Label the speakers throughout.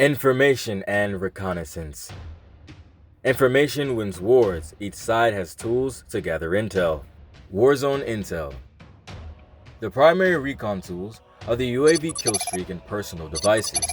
Speaker 1: Information and Reconnaissance. Information wins wars. Each side has tools to gather intel. Warzone Intel. The primary recon tools are the UAV killstreak and personal devices,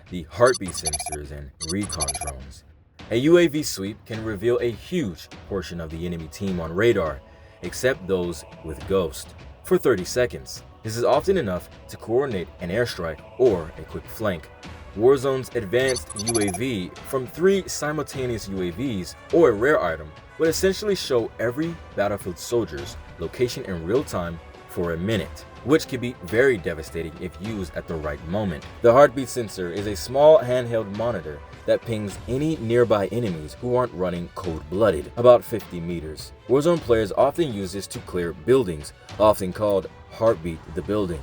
Speaker 1: the heartbeat sensors and recon drones. A UAV sweep can reveal a huge portion of the enemy team on radar, except those with ghost, for 30 seconds. This is often enough to coordinate an airstrike or a quick flank. Warzone's advanced UAV from 3 simultaneous UAVs or a rare item would essentially show every battlefield soldier's location in real time for a minute, which can be very devastating if used at the right moment. The heartbeat sensor is a small handheld monitor that pings any nearby enemies who aren't running cold-blooded, about 50 meters. Warzone players often use this to clear buildings, often called heartbeat the building.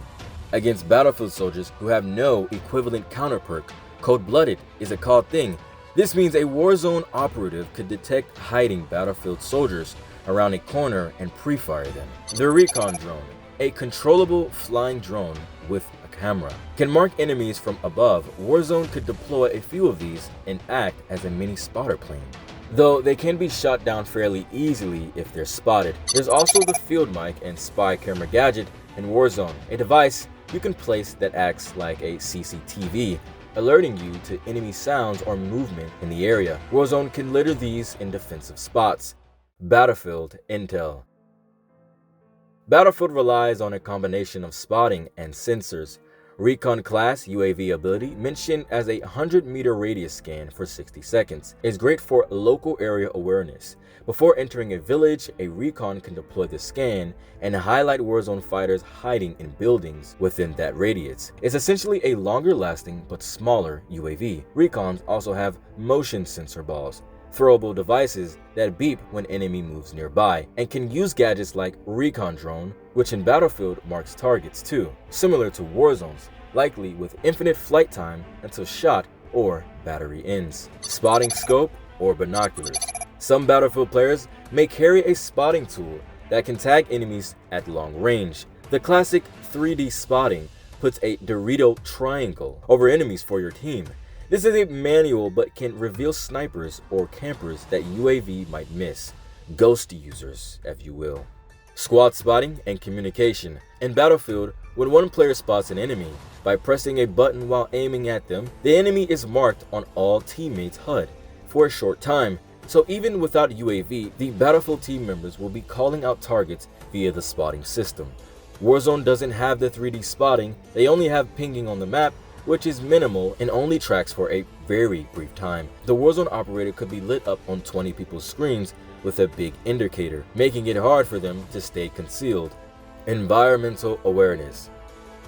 Speaker 1: Against battlefield soldiers who have no equivalent counter perk, cold-blooded is a called thing. This means a Warzone operative could detect hiding battlefield soldiers around a corner and pre-fire them. The Recon drone, a controllable flying drone with a camera, can mark enemies from above. Warzone could deploy a few of these and act as a mini spotter plane, though they can be shot down fairly easily if they're spotted. There's also the field mic and spy camera gadget in Warzone, a device you can place that acts like a CCTV, alerting you to enemy sounds or movement in the area. Warzone can litter these in defensive spots. Battlefield Intel. Battlefield relies on a combination of spotting and sensors. Recon class UAV ability, mentioned as a 100-meter radius scan for 60 seconds, is great for local area awareness. Before entering a village, a Recon can deploy the scan and highlight Warzone fighters hiding in buildings within that radius. It's essentially a longer-lasting but smaller UAV. Recons also have motion sensor balls, throwable devices that beep when enemy moves nearby, and can use gadgets like Recon Drone, which in Battlefield marks targets too, similar to Warzone's, likely with infinite flight time until shot or battery ends. Spotting scope or binoculars. Some Battlefield players may carry a spotting tool that can tag enemies at long range. The classic 3D spotting puts a Dorito triangle over enemies for your team. This is a manual but can reveal snipers or campers that UAV might miss. Ghost users, if you will. Squad spotting and communication. In Battlefield, when one player spots an enemy, by pressing a button while aiming at them, the enemy is marked on all teammates' HUD for a short time. So even without UAV, the Battlefield team members will be calling out targets via the spotting system. Warzone doesn't have the 3D spotting, they only have pinging on the map, which is minimal and only tracks for a very brief time. The Warzone operator could be lit up on 20 people's screens with a big indicator, making it hard for them to stay concealed. Environmental awareness.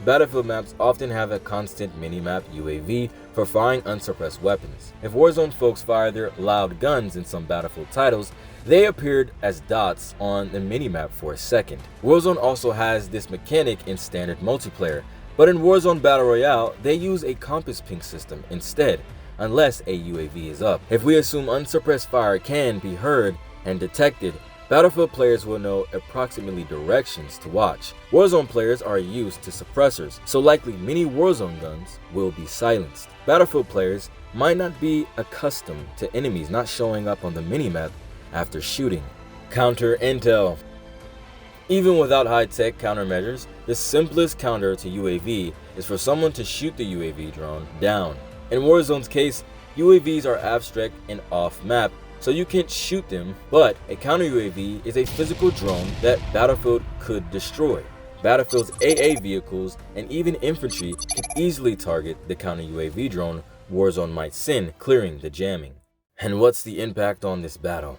Speaker 1: Battlefield maps often have a constant minimap UAV for firing unsuppressed weapons. If Warzone folks fire their loud guns in some Battlefield titles, they appeared as dots on the minimap for a second. Warzone also has this mechanic in standard multiplayer, but in Warzone Battle Royale, they use a compass ping system instead, unless a UAV is up. If we assume unsuppressed fire can be heard and detected, Battlefield players will know approximately directions to watch. Warzone players are used to suppressors, so likely many Warzone guns will be silenced. Battlefield players might not be accustomed to enemies not showing up on the minimap after shooting. Counter intel. Even without high-tech countermeasures, the simplest counter to UAV is for someone to shoot the UAV drone down. In Warzone's case, UAVs are abstract and off-map, so you can't shoot them, but a counter UAV is a physical drone that Battlefield could destroy. Battlefield's AA vehicles and even infantry can easily target the counter UAV drone Warzone might send, clearing the jamming. And what's the impact on this battle?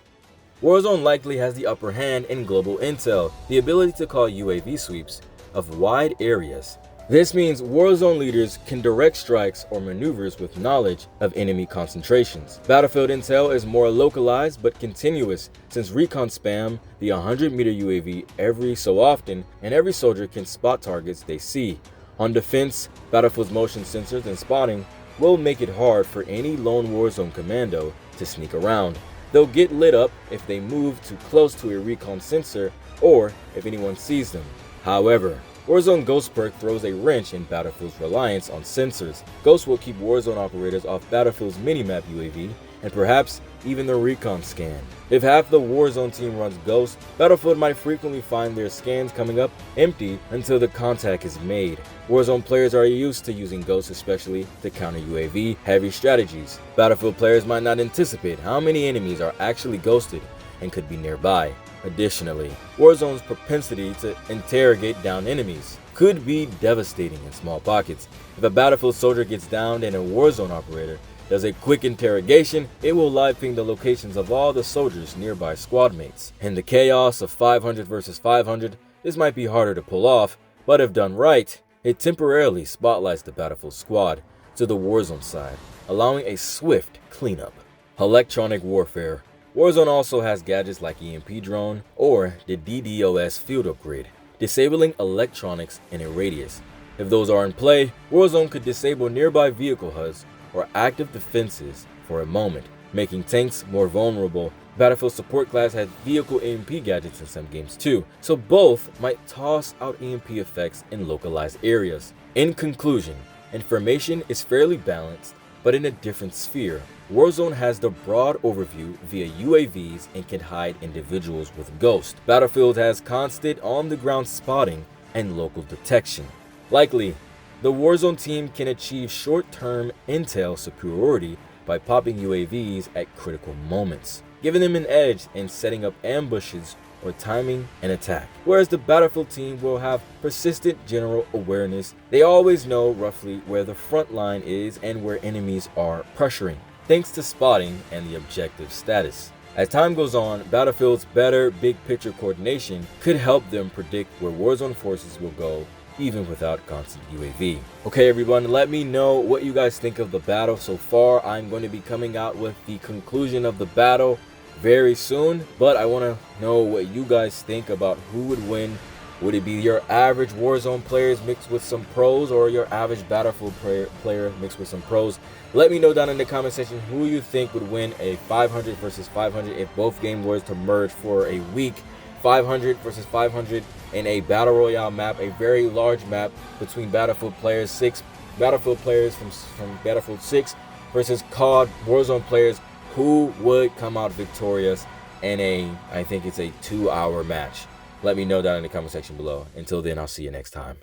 Speaker 1: Warzone likely has the upper hand in global intel, the ability to call UAV sweeps of wide areas. This means Warzone leaders can direct strikes or maneuvers with knowledge of enemy concentrations. Battlefield intel is more localized but continuous, since Recon spam the 100-meter UAV every so often, and every soldier can spot targets they see. On defense, Battlefield's motion sensors and spotting will make it hard for any lone Warzone commando to sneak around. They'll get lit up if they move too close to a Recon sensor or if anyone sees them. However, Warzone Ghost perk throws a wrench in Battlefield's reliance on sensors. Ghost will keep Warzone operators off Battlefield's minimap UAV, and perhaps even the recon scan. If half the Warzone team runs Ghost, Battlefield might frequently find their scans coming up empty until the contact is made. Warzone players are used to using Ghost, especially to counter UAV heavy strategies. Battlefield players might not anticipate how many enemies are actually ghosted and could be nearby. Additionally, Warzone's propensity to interrogate downed enemies could be devastating in small pockets. If a Battlefield soldier gets downed and a Warzone operator does a quick interrogation, it will live ping the locations of all the soldiers' nearby squad mates. In the chaos of 500 versus 500, this might be harder to pull off, but if done right, it temporarily spotlights the Battlefield squad to the Warzone side, allowing a swift cleanup. Electronic warfare. Warzone also has gadgets like EMP drone or the DDoS field upgrade, disabling electronics in a radius. If those are in play, Warzone could disable nearby vehicle HUDs or active defenses for a moment, making tanks more vulnerable. Battlefield support class has vehicle EMP gadgets in some games too, so both might toss out EMP effects in localized areas. In conclusion, information is fairly balanced, but in a different sphere. Warzone has the broad overview via UAVs and can hide individuals with Ghost. Battlefield has constant on-the-ground spotting and local detection. Likely, the Warzone team can achieve short-term intel superiority by popping UAVs at critical moments, giving them an edge in setting up ambushes or timing an attack. Whereas the Battlefield team will have persistent general awareness. They always know roughly where the front line is and where enemies are pressuring, thanks to spotting and the objective status. As time goes on, Battlefield's better big picture coordination could help them predict where Warzone forces will go even without constant UAV. Okay everyone, let me know what you guys think of the battle so far. I'm going to be coming out with the conclusion of the battle very soon, but I want to know what you guys think about who would win. Would it be your average Warzone players mixed with some pros, or your average Battlefield player mixed with some pros? Let me know down in the comment section who you think would win a 500 versus 500 if both games were to merge for a week. 500 versus 500 in a battle royale map, a very large map between Battlefield players, 6 Battlefield players from Battlefield 6 versus COD Warzone players. Who would come out victorious in I think it's a 2-hour match? Let me know down in the comment section below. Until then, I'll see you next time.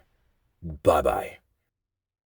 Speaker 1: Bye-bye.